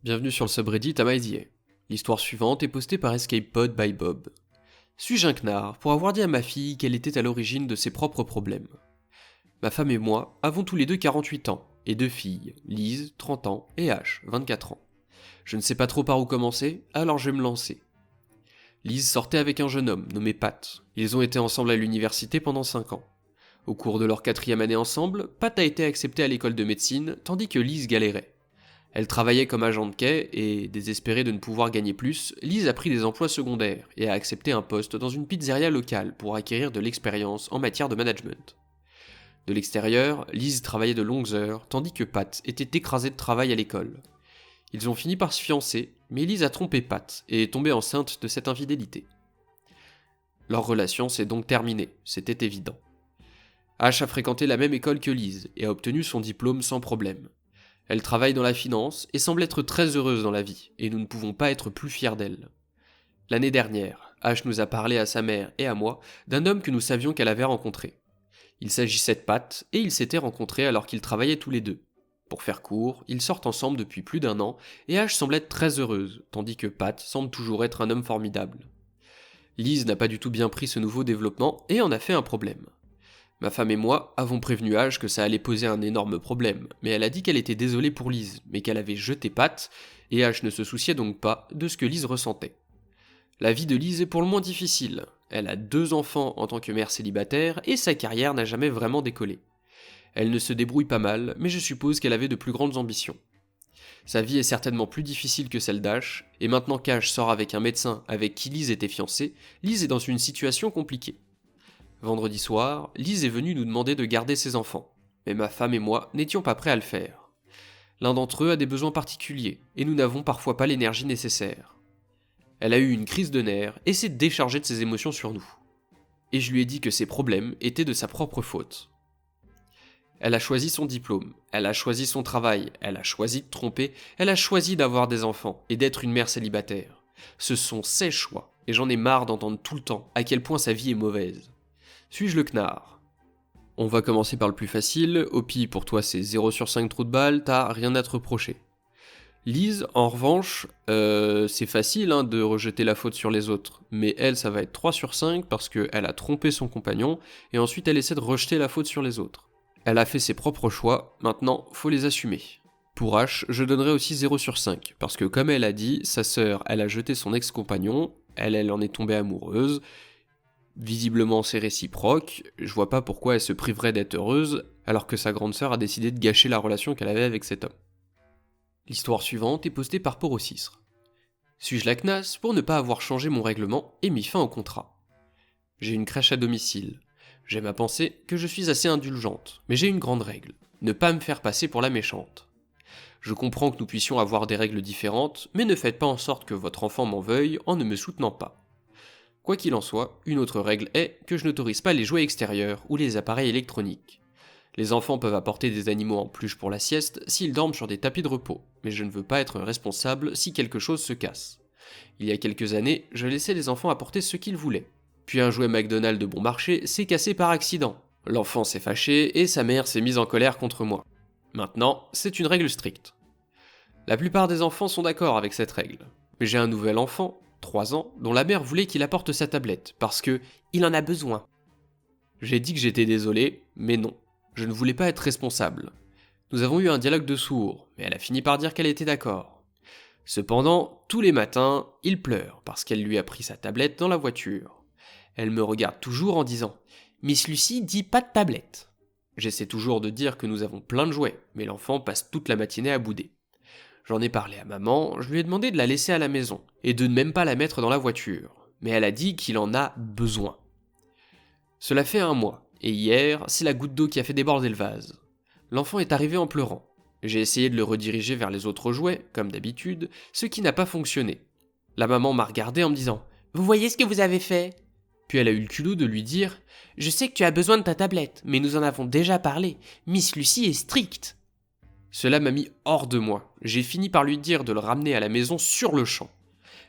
Bienvenue sur le subreddit Am I the A. L'histoire suivante est postée par EscapePod by Bob. Suis-je un knard pour avoir dit à ma fille qu'elle était à l'origine de ses propres problèmes? Ma femme et moi avons tous les deux 48 ans, et deux filles, Lise, 30 ans, et H, 24 ans. Je ne sais pas trop par où commencer, alors je vais me lancer. Lise sortait avec un jeune homme nommé Pat. Ils ont été ensemble à l'université pendant 5 ans. Au cours de leur 4e année ensemble, Pat a été accepté à l'école de médecine, tandis que Lise galérait. Elle travaillait comme agent de quai et, désespérée de ne pouvoir gagner plus, Lise a pris des emplois secondaires et a accepté un poste dans une pizzeria locale pour acquérir de l'expérience en matière de management. De l'extérieur, Lise travaillait de longues heures, tandis que Pat était écrasé de travail à l'école. Ils ont fini par se fiancer, mais Lise a trompé Pat et est tombée enceinte de cette infidélité. Leur relation s'est donc terminée, c'était évident. H a fréquenté la même école que Lise et a obtenu son diplôme sans problème. Elle travaille dans la finance et semble être très heureuse dans la vie, et nous ne pouvons pas être plus fiers d'elle. L'année dernière, H nous a parlé à sa mère et à moi d'un homme que nous savions qu'elle avait rencontré. Il s'agissait de Pat, et ils s'étaient rencontrés alors qu'ils travaillaient tous les deux. Pour faire court, ils sortent ensemble depuis plus d'1 an, et H semble être très heureuse, tandis que Pat semble toujours être un homme formidable. Lise n'a pas du tout bien pris ce nouveau développement et en a fait un problème. Ma femme et moi avons prévenu H que ça allait poser un énorme problème, mais elle a dit qu'elle était désolée pour Lise, mais qu'elle avait jeté Pat, et H ne se souciait donc pas de ce que Lise ressentait. La vie de Lise est pour le moins difficile. Elle a 2 enfants en tant que mère célibataire, et sa carrière n'a jamais vraiment décollé. Elle ne se débrouille pas mal, mais je suppose qu'elle avait de plus grandes ambitions. Sa vie est certainement plus difficile que celle d'H, et maintenant qu'H sort avec un médecin avec qui Lise était fiancée, Lise est dans une situation compliquée. Vendredi soir, Lise est venue nous demander de garder ses enfants, mais ma femme et moi n'étions pas prêts à le faire. L'un d'entre eux a des besoins particuliers, et nous n'avons parfois pas l'énergie nécessaire. Elle a eu une crise de nerfs et s'est déchargée de ses émotions sur nous. Et je lui ai dit que ses problèmes étaient de sa propre faute. Elle a choisi son diplôme, elle a choisi son travail, elle a choisi de tromper, elle a choisi d'avoir des enfants et d'être une mère célibataire. Ce sont ses choix, et j'en ai marre d'entendre tout le temps à quel point sa vie est mauvaise. Suis-je le knard? On va commencer par le plus facile, Hopi pour toi c'est 0 sur 5 trous de balle, t'as rien à te reprocher. Lise, en revanche, c'est facile de rejeter la faute sur les autres, mais elle ça va être 3 sur 5 parce qu'elle a trompé son compagnon, et ensuite elle essaie de rejeter la faute sur les autres. Elle a fait ses propres choix, maintenant faut les assumer. Pour H, je donnerai aussi 0 sur 5, parce que comme elle a dit, sa sœur, elle a jeté son ex-compagnon, elle en est tombée amoureuse. Visiblement c'est réciproque, je vois pas pourquoi elle se priverait d'être heureuse alors que sa grande sœur a décidé de gâcher la relation qu'elle avait avec cet homme. L'histoire suivante est postée par Porocisre. Suis-je la knasse pour ne pas avoir changé mon règlement et mis fin au contrat? J'ai une crèche à domicile. J'aime à penser que je suis assez indulgente, mais j'ai une grande règle, ne pas me faire passer pour la méchante. Je comprends que nous puissions avoir des règles différentes, mais ne faites pas en sorte que votre enfant m'en veuille en ne me soutenant pas. Quoi qu'il en soit, une autre règle est que je n'autorise pas les jouets extérieurs ou les appareils électroniques. Les enfants peuvent apporter des animaux en peluche pour la sieste s'ils dorment sur des tapis de repos, mais je ne veux pas être responsable si quelque chose se casse. Il y a quelques années, je laissais les enfants apporter ce qu'ils voulaient. Puis un jouet McDonald's de bon marché s'est cassé par accident. L'enfant s'est fâché et sa mère s'est mise en colère contre moi. Maintenant, c'est une règle stricte. La plupart des enfants sont d'accord avec cette règle. Mais j'ai un nouvel enfant, 3 ans, dont la mère voulait qu'il apporte sa tablette, parce que il en a besoin. J'ai dit que j'étais désolé, mais non, je ne voulais pas être responsable. Nous avons eu un dialogue de sourds, mais elle a fini par dire qu'elle était d'accord. Cependant, tous les matins, il pleure, parce qu'elle lui a pris sa tablette dans la voiture. Elle me regarde toujours en disant « Miss Lucie dit pas de tablette ». J'essaie toujours de dire que nous avons plein de jouets, mais l'enfant passe toute la matinée à bouder. J'en ai parlé à maman, je lui ai demandé de la laisser à la maison, et de ne même pas la mettre dans la voiture, mais elle a dit qu'il en a besoin. Cela fait 1 mois, et hier, c'est la goutte d'eau qui a fait déborder le vase. L'enfant est arrivé en pleurant. J'ai essayé de le rediriger vers les autres jouets, comme d'habitude, ce qui n'a pas fonctionné. La maman m'a regardé en me disant « Vous voyez ce que vous avez fait ?» Puis elle a eu le culot de lui dire « Je sais que tu as besoin de ta tablette, mais nous en avons déjà parlé, Miss Lucie est stricte. » Cela m'a mis hors de moi. J'ai fini par lui dire de le ramener à la maison sur le champ.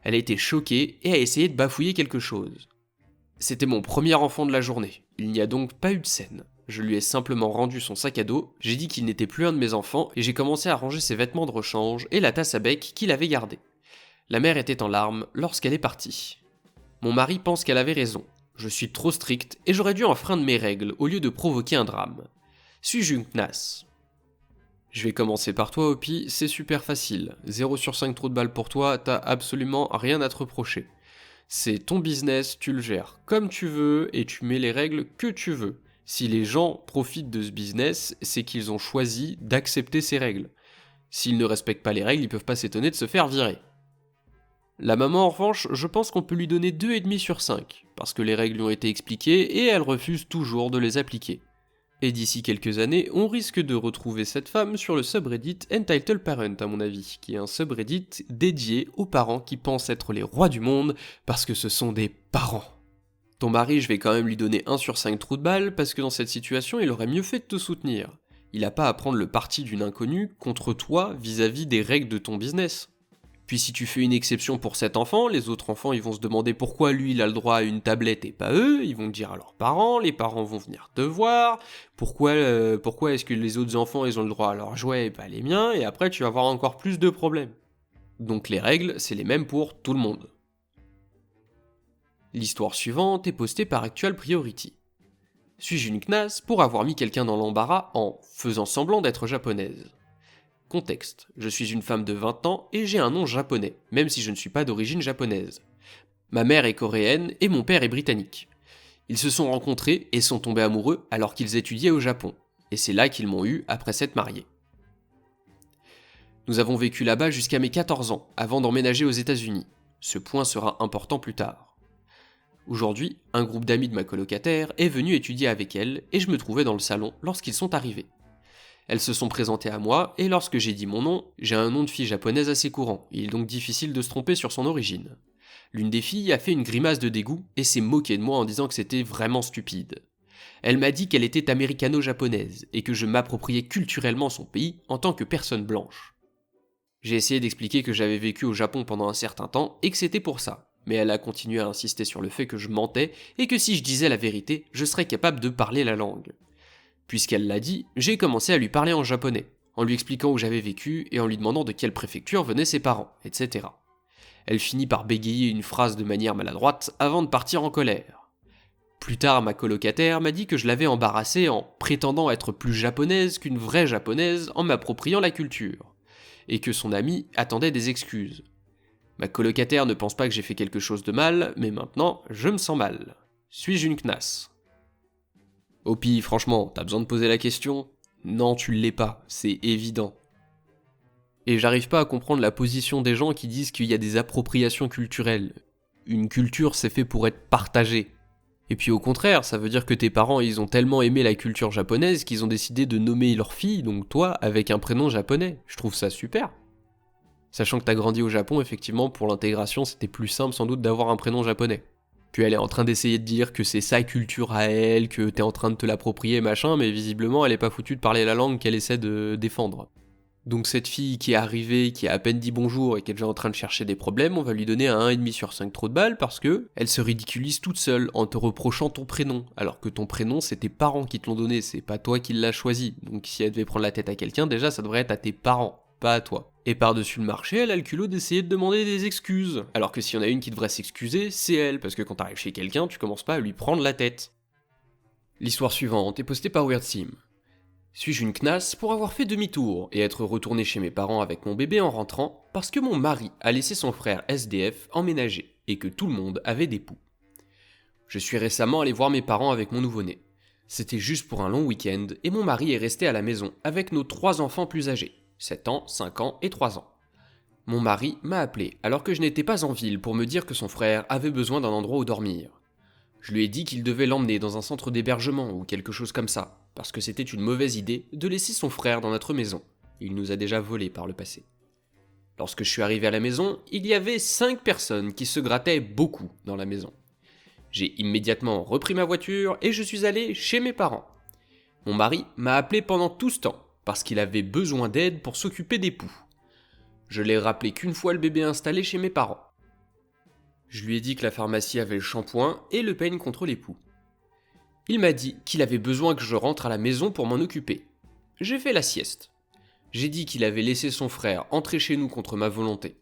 Elle a été choquée et a essayé de bafouiller quelque chose. C'était mon premier enfant de la journée, il n'y a donc pas eu de scène. Je lui ai simplement rendu son sac à dos, j'ai dit qu'il n'était plus un de mes enfants et j'ai commencé à ranger ses vêtements de rechange et la tasse à bec qu'il avait gardée. La mère était en larmes lorsqu'elle est partie. Mon mari pense qu'elle avait raison. Je suis trop strict et j'aurais dû enfreindre mes règles au lieu de provoquer un drame. Suis-je une knasse ? Je vais commencer par toi, Opi, c'est super facile. 0 sur 5 trous de balle pour toi, t'as absolument rien à te reprocher. C'est ton business, tu le gères comme tu veux et tu mets les règles que tu veux. Si les gens profitent de ce business, c'est qu'ils ont choisi d'accepter ces règles. S'ils ne respectent pas les règles, ils peuvent pas s'étonner de se faire virer. La maman, en revanche, je pense qu'on peut lui donner 2,5 sur 5, parce que les règles lui ont été expliquées et elle refuse toujours de les appliquer. Et d'ici quelques années, on risque de retrouver cette femme sur le subreddit Entitled Parent à mon avis, qui est un subreddit dédié aux parents qui pensent être les rois du monde parce que ce sont des parents. Ton mari, je vais quand même lui donner 1 sur 5 trous de balle parce que dans cette situation, il aurait mieux fait de te soutenir. Il a pas à prendre le parti d'une inconnue contre toi vis-à-vis des règles de ton business. Puis si tu fais une exception pour cet enfant, les autres enfants ils vont se demander pourquoi lui il a le droit à une tablette et pas eux, ils vont le dire à leurs parents, les parents vont venir te voir, pourquoi est-ce que les autres enfants ils ont le droit à leurs jouets et pas les miens, et après tu vas avoir encore plus de problèmes. Donc les règles, c'est les mêmes pour tout le monde. L'histoire suivante est postée par Actual Priority. Suis-je une knasse pour avoir mis quelqu'un dans l'embarras en faisant semblant d'être japonaise ? Contexte, je suis une femme de 20 ans et j'ai un nom japonais, même si je ne suis pas d'origine japonaise. Ma mère est coréenne et mon père est britannique. Ils se sont rencontrés et sont tombés amoureux alors qu'ils étudiaient au Japon, et c'est là qu'ils m'ont eu après s'être mariés. Nous avons vécu là-bas jusqu'à mes 14 ans, avant d'emménager aux États-Unis. Ce point sera important plus tard. Aujourd'hui, un groupe d'amis de ma colocataire est venu étudier avec elle et je me trouvais dans le salon lorsqu'ils sont arrivés. Elles se sont présentées à moi, et lorsque j'ai dit mon nom, j'ai un nom de fille japonaise assez courant, il est donc difficile de se tromper sur son origine. L'une des filles a fait une grimace de dégoût et s'est moquée de moi en disant que c'était vraiment stupide. Elle m'a dit qu'elle était américano-japonaise, et que je m'appropriais culturellement son pays en tant que personne blanche. J'ai essayé d'expliquer que j'avais vécu au Japon pendant un certain temps, et que c'était pour ça, mais elle a continué à insister sur le fait que je mentais, et que si je disais la vérité, je serais capable de parler la langue. Puisqu'elle l'a dit, j'ai commencé à lui parler en japonais, en lui expliquant où j'avais vécu et en lui demandant de quelle préfecture venaient ses parents, etc. Elle finit par bégayer une phrase de manière maladroite avant de partir en colère. Plus tard, ma colocataire m'a dit que je l'avais embarrassée en prétendant être plus japonaise qu'une vraie japonaise en m'appropriant la culture, et que son amie attendait des excuses. Ma colocataire ne pense pas que j'ai fait quelque chose de mal, mais maintenant, je me sens mal. Suis-je une knasse ? Opi, franchement, t'as besoin de poser la question ? Non, tu l'es pas, c'est évident. Et j'arrive pas à comprendre la position des gens qui disent qu'il y a des appropriations culturelles. Une culture, c'est fait pour être partagée. Et puis au contraire, ça veut dire que tes parents, ils ont tellement aimé la culture japonaise qu'ils ont décidé de nommer leur fille, donc toi, avec un prénom japonais. Je trouve ça super. Sachant que t'as grandi au Japon, effectivement, pour l'intégration, c'était plus simple sans doute d'avoir un prénom japonais. Puis elle est en train d'essayer de dire que c'est sa culture à elle, que t'es en train de te l'approprier, machin, mais visiblement elle est pas foutue de parler la langue qu'elle essaie de défendre. Donc cette fille qui est arrivée, qui a à peine dit bonjour et qui est déjà en train de chercher des problèmes, on va lui donner un 1,5 sur 5 trous de balle parce que elle se ridiculise toute seule en te reprochant ton prénom, alors que ton prénom c'est tes parents qui te l'ont donné, c'est pas toi qui l'as choisi. Donc si elle devait prendre la tête à quelqu'un, déjà ça devrait être à tes parents, pas à toi. Et par-dessus le marché, elle a le culot d'essayer de demander des excuses. Alors que s'il y en a une qui devrait s'excuser, c'est elle, parce que quand t'arrives chez quelqu'un, tu commences pas à lui prendre la tête. L'histoire suivante est postée par WeirdSim. Suis-je une knasse pour avoir fait demi-tour et être retourné chez mes parents avec mon bébé en rentrant parce que mon mari a laissé son frère SDF emménager et que tout le monde avait des poux. Je suis récemment allé voir mes parents avec mon nouveau-né. C'était juste pour un long week-end et mon mari est resté à la maison avec nos 3 enfants plus âgés. 7 ans, 5 ans et 3 ans. Mon mari m'a appelé alors que je n'étais pas en ville pour me dire que son frère avait besoin d'un endroit où dormir. Je lui ai dit qu'il devait l'emmener dans un centre d'hébergement ou quelque chose comme ça, parce que c'était une mauvaise idée de laisser son frère dans notre maison. Il nous a déjà volés par le passé. Lorsque je suis arrivé à la maison, il y avait 5 personnes qui se grattaient beaucoup dans la maison. J'ai immédiatement repris ma voiture et je suis allé chez mes parents. Mon mari m'a appelé pendant tout ce temps, parce qu'il avait besoin d'aide pour s'occuper des poux. Je l'ai rappelé qu'une fois le bébé installé chez mes parents. Je lui ai dit que la pharmacie avait le shampoing et le peigne contre les poux. Il m'a dit qu'il avait besoin que je rentre à la maison pour m'en occuper. J'ai fait la sieste. J'ai dit qu'il avait laissé son frère entrer chez nous contre ma volonté.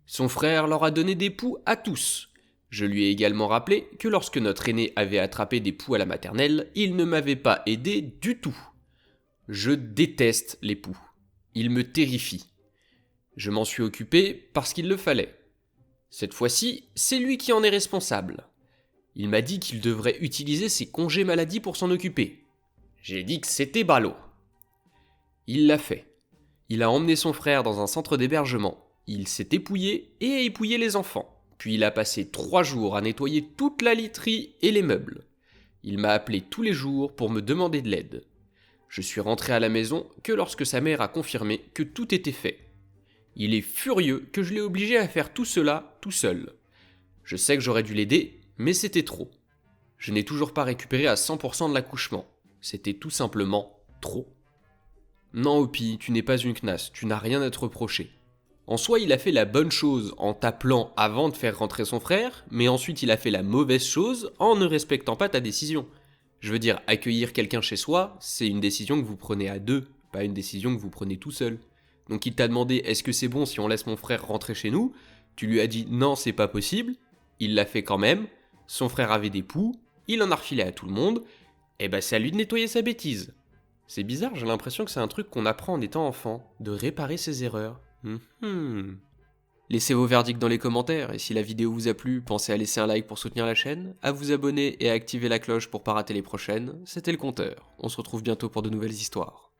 Son frère leur a donné des poux à tous. Je lui ai également rappelé que lorsque notre aîné avait attrapé des poux à la maternelle, il ne m'avait pas aidé du tout. Je déteste les poux. Ils me terrifient. Je m'en suis occupé parce qu'il le fallait. Cette fois-ci, c'est lui qui en est responsable. Il m'a dit qu'il devrait utiliser ses congés maladie pour s'en occuper. J'ai dit que c'était ballot. Il l'a fait. Il a emmené son frère dans un centre d'hébergement. Il s'est épouillé et a épouillé les enfants. Puis il a passé 3 jours à nettoyer toute la literie et les meubles. Il m'a appelé tous les jours pour me demander de l'aide. Je suis rentré à la maison que lorsque sa mère a confirmé que tout était fait. Il est furieux que je l'ai obligé à faire tout cela tout seul. Je sais que j'aurais dû l'aider, mais c'était trop. Je n'ai toujours pas récupéré à 100% de l'accouchement. C'était tout simplement trop. Non, Hopi, tu n'es pas une knasse, tu n'as rien à te reprocher. En soi, il a fait la bonne chose en t'appelant avant de faire rentrer son frère, mais ensuite il a fait la mauvaise chose en ne respectant pas ta décision. Je veux dire, accueillir quelqu'un chez soi, c'est une décision que vous prenez à deux, pas une décision que vous prenez tout seul. Donc il t'a demandé est-ce que c'est bon si on laisse mon frère rentrer chez nous? Tu lui as dit non, c'est pas possible. Il l'a fait quand même. Son frère avait des poux, il en a refilé à tout le monde. Et bah c'est à lui de nettoyer sa bêtise. C'est bizarre, j'ai l'impression que c'est un truc qu'on apprend en étant enfant, de réparer ses erreurs. Laissez vos verdicts dans les commentaires, et si la vidéo vous a plu, pensez à laisser un like pour soutenir la chaîne, à vous abonner et à activer la cloche pour pas rater les prochaines. C'était le Conteur, on se retrouve bientôt pour de nouvelles histoires.